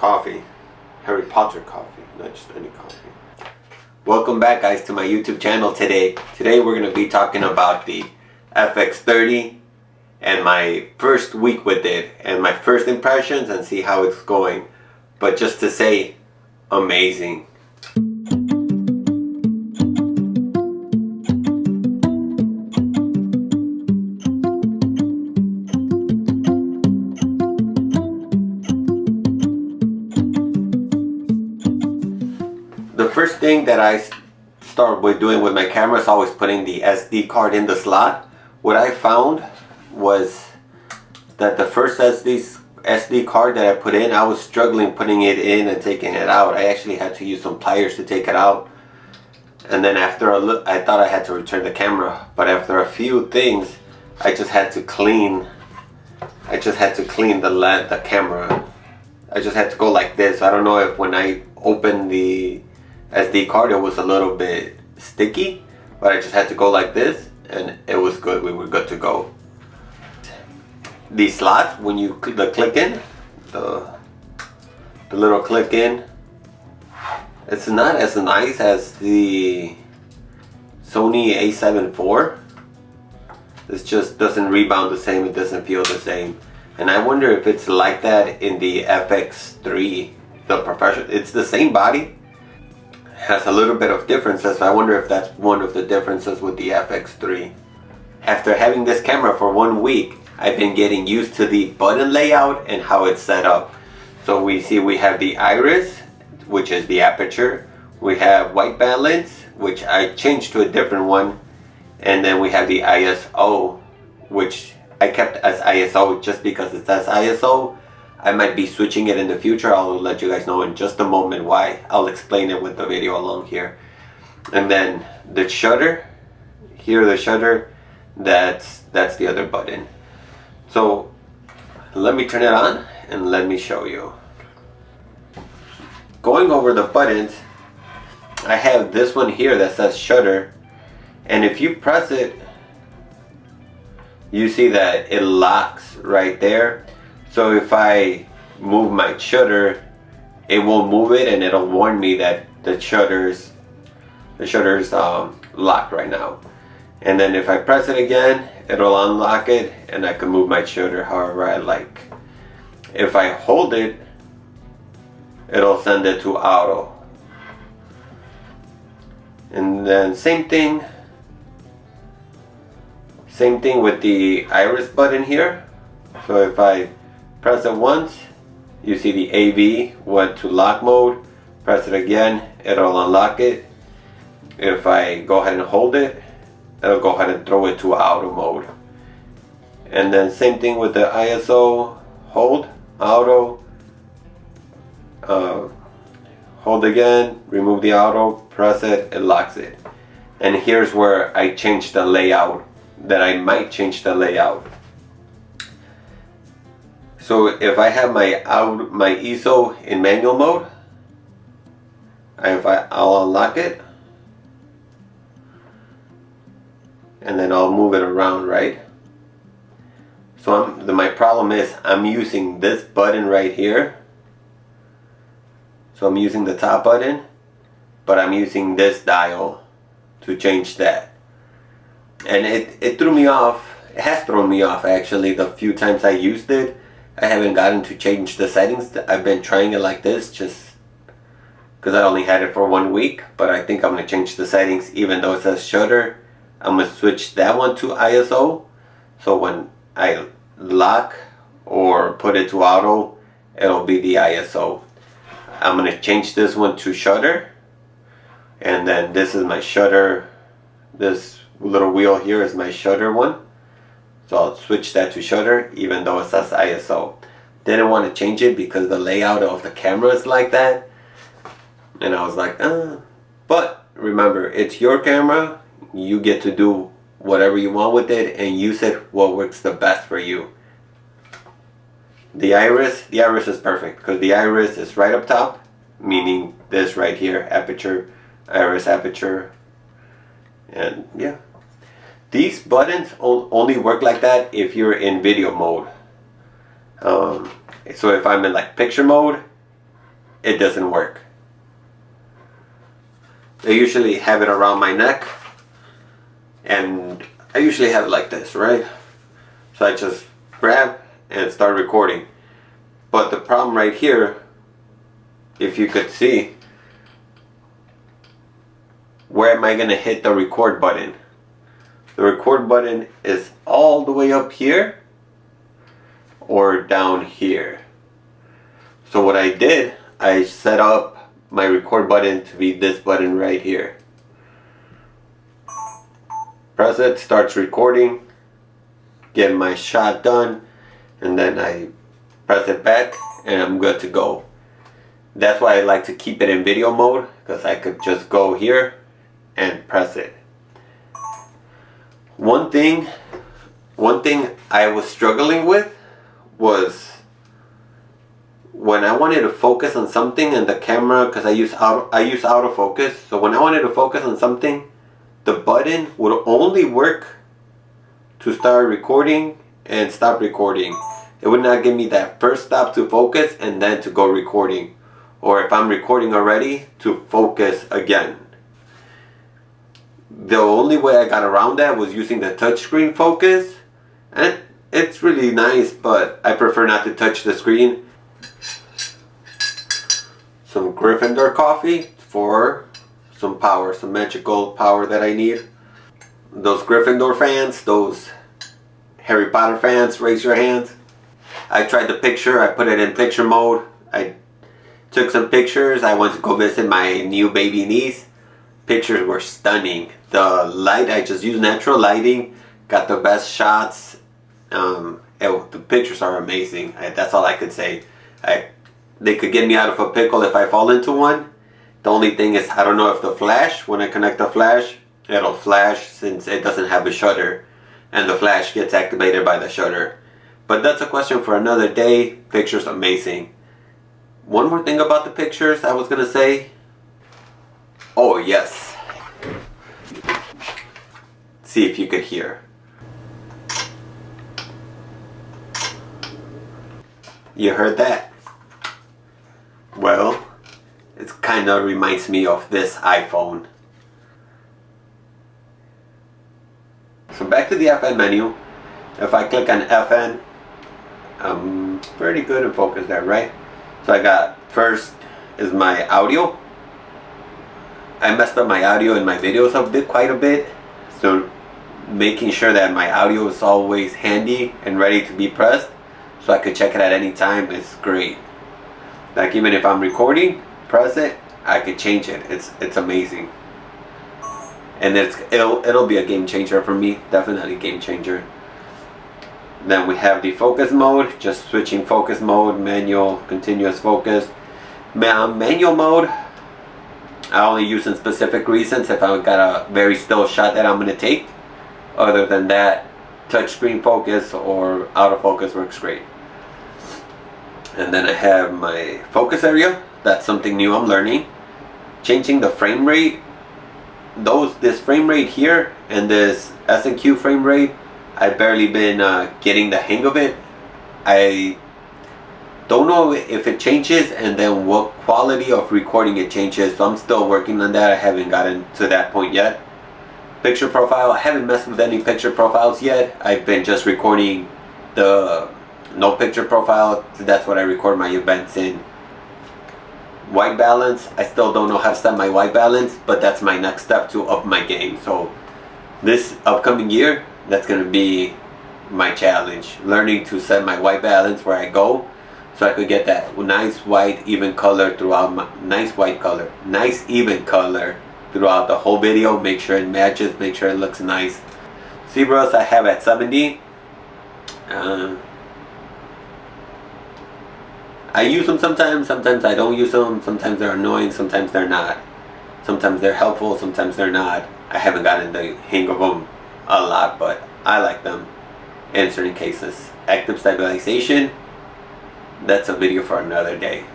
coffee. Harry Potter coffee, not just any coffee. Welcome back, guys, to my YouTube channel today. Today we're going to be talking about the FX30 and my first week with it and my first impressions and see how it's going. But just to say, amazing. The first thing that I start with doing with my camera is always putting the SD card in the slot. What I found was that the first SD card that I put in, I was struggling putting it in and taking it out. I actually had to use some pliers to take it out. And then after I thought I had to return the camera, but after a few things, I just had to clean the camera. I just had to go like this. I don't know if when I opened the SD card it was a little bit sticky, but I just had to go like this and it was good. We were good to go. The slots, when you click in, the little click in, it's not as nice as the Sony A7 IV. This just doesn't rebound the same, it doesn't feel the same. And I wonder if it's like that in the FX3, the professional. It's the same body, has a little bit of differences. I wonder if that's one of the differences with the FX3. After having this camera for 1 week, I've been getting used to the button layout and how it's set up. So we have the iris, which is the aperture. We have white balance, which I changed to a different one. And then we have the ISO, which I kept as ISO just because it says ISO. I might be switching it in the future. I'll let you guys know in just a moment why. I'll explain it with the video along here. And then the shutter, here the shutter, that's the other button. So let me turn it on and let me show you. Going over the buttons, I have this one here that says shutter, and if you press it, you see that it locks right there. So if I move my shutter, it will move it and it'll warn me that the shutter's locked right now. And then if I press it again, it'll unlock it and I can move my shutter however I like. If I hold it, it'll send it to auto. And then same thing with the iris button here. So if I press it once, you see the AV went to lock mode. Press it again, it'll unlock it. If I go ahead and hold it, it'll go ahead and throw it to auto mode. And then same thing with the ISO, hold, auto, hold again, remove the auto, press it, it locks it. And here's where I change the layout, that I might change the layout. So if I have my ISO in manual mode, I'll unlock it, and then I'll move it around, right? So my problem is I'm using this button right here. So I'm using the top button, but I'm using this dial to change that. And it threw me off. It has thrown me off actually the few times I used it. I haven't gotten to change the settings. I've been trying it like this just because I only had it for 1 week, but I think I'm going to change the settings. Even though it says shutter, I'm going to switch that one to ISO. So when I lock or put it to auto, it'll be the ISO. I'm going to change this one to shutter. And then this is my shutter. This little wheel here is my shutter one. So I'll switch that to shutter even though it says ISO. Didn't want to change it because the layout of the camera is like that. And I was like, But remember, it's your camera. You get to do whatever you want with it and use it what works the best for you. The iris is perfect because the iris is right up top, meaning this right here, aperture, iris aperture. And yeah. These buttons only work like that if you're in video mode. So if I'm in like picture mode, it doesn't work. I usually have it around my neck, and I usually have it like this, right? So I just grab and start recording. But the problem right here, if you could see, where am I gonna hit the record button? The record button is all the way up here or down here. So what I did, I set up my record button to be this button right here. Press it, starts recording, get my shot done, and then I press it back and I'm good to go. That's why I like to keep it in video mode, because I could just go here and press it. One thing I was struggling with was when I wanted to focus on something in the camera, because I use autofocus. So when I wanted to focus on something, the button would only work to start recording and stop recording. It would not give me that first stop to focus and then to go recording, or if I'm recording already, to focus again. The only way I got around that was using the touchscreen focus, and it's really nice, but I prefer not to touch the screen. Some Gryffindor coffee for some power, some magical power that I need. Those Gryffindor fans, those Harry Potter fans, raise your hands. I tried the picture, I put it in picture mode. I took some pictures. I went to go visit my new baby niece. Pictures were stunning. The light, I just used natural lighting, got the best shots. The pictures are amazing. That's all I could say. They could get me out of a pickle if I fall into one. The only thing is, I don't know if the flash, when I connect the flash, it'll flash since it doesn't have a shutter, and the flash gets activated by the shutter. But that's a question for another day. Pictures amazing. One more thing about the pictures I was gonna say. Oh yes. See if you could hear. You heard that? Well, it kind of reminds me of this iPhone. So back to the FN menu. If I click on FN, I'm pretty good in focus there, right? So I got, first is my audio. I messed up my audio in my videos quite a bit. So making sure that my audio is always handy and ready to be pressed, so I could check it at any time, is great. Like even if I'm recording, press it, I could change it. It's amazing. And it'll be a game changer for me, definitely game changer. Then we have the focus mode, just switching focus mode, manual, continuous focus. Manual mode, I only use in specific reasons if I've got a very still shot that I'm going to take. Other than that, touchscreen focus or autofocus works great. And then I have my focus area. That's something new I'm learning. Changing the frame rate. This frame rate here and this S&Q frame rate, I've barely been getting the hang of it. I don't know if it changes and then what quality of recording it changes, so I'm still working on that. I haven't gotten to that point yet. Picture profile, I haven't messed with any picture profiles yet. I've been just recording the no picture profile. That's what I record my events in. White balance, I still don't know how to set my white balance, but that's my next step to up my game. So this upcoming year, that's going to be my challenge, learning to set my white balance where I go, so I could get that nice white even color throughout nice even color throughout the whole video. Make sure it matches, make sure it looks nice. Zebras I have at 70. I use them sometimes I don't use them. Sometimes they're annoying, sometimes they're not. Sometimes they're helpful, sometimes they're not. I haven't gotten the hang of them a lot, but I like them in certain cases. Active stabilization, that's a video for another day.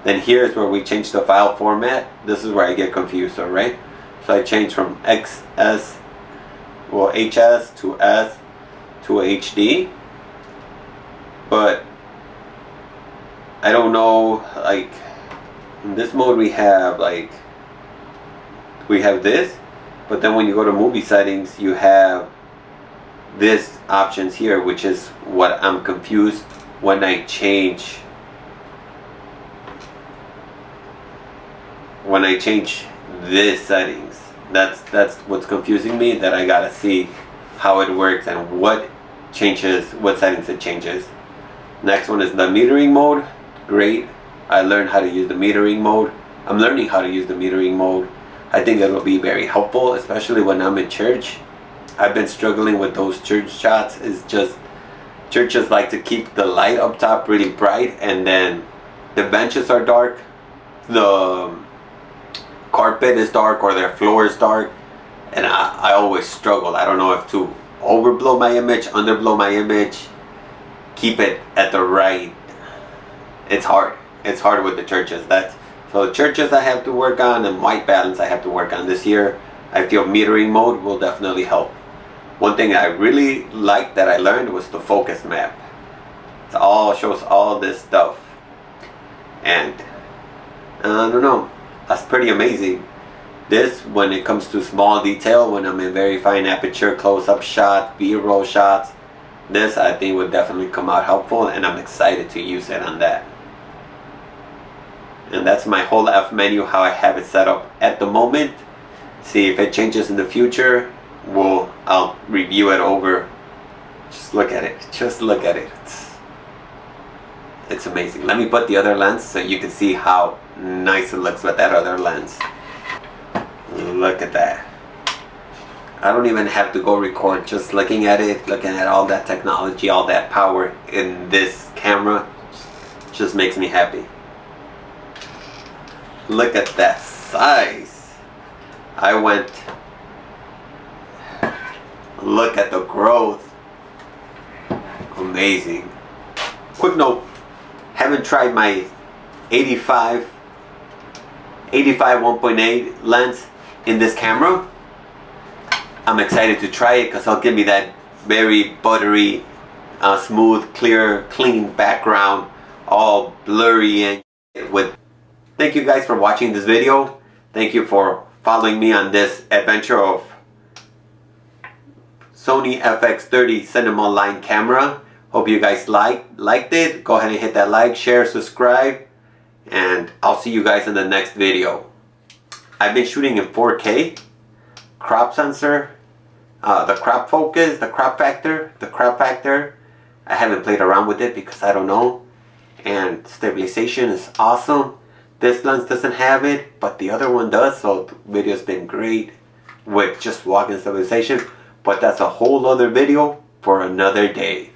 Then here's where we change the file format. This is where I get confused, alright? So I change from HS to S to HD, but I don't know, like, In this mode we have this, but then when you go to movie settings you have this options here, which is what I'm confused when I change this settings. That's what's confusing me, that I gotta see how it works and what settings it changes. Next one is the metering mode. Great, I learned how to use the metering mode. I'm learning how to use the metering mode. I think it'll be very helpful, especially when I'm in church. I've been struggling with those church shots. It's just churches like to keep the light up top really bright, and then the benches are dark, the carpet is dark, or their floor is dark, and I always struggle. I don't know if to overblow my image, underblow my image, keep it at the right. It's hard with the churches. So the churches I have to work on, and white balance I have to work on this year. I feel metering mode will definitely help. One thing I really liked that I learned was the focus map. It all shows all this stuff, and I don't know, that's pretty amazing. This, when it comes to small detail, when I'm in very fine aperture, close-up shot, B-roll shots, this I think would definitely come out helpful, and I'm excited to use it on that. And that's my whole F menu, how I have it set up at the moment. See if it changes in the future. I'll review it over. Just look at it. Just look at it. It's amazing. Let me put the other lens so you can see how nice it looks with that other lens. Look at that. I don't even have to go record. Just looking at it, looking at all that technology, all that power in this camera, just makes me happy. Look at that size. Look at the growth. Amazing. Quick note, haven't tried my 85 1.8 lens in this camera. I'm excited to try it because it'll give me that very buttery, smooth, clear, clean background, all blurry and with. Thank you guys for watching this video. Thank you for following me on this adventure of Sony FX30 cinema line camera. Hope you guys liked it. Go ahead and hit that like, share, subscribe, and I'll see you guys in the next video. I've been shooting in 4K, crop sensor, the crop focus, the crop factor. I haven't played around with it because I don't know. And stabilization is awesome. This lens doesn't have it, but the other one does, so the video's been great with just walking stabilization. But that's a whole other video for another day.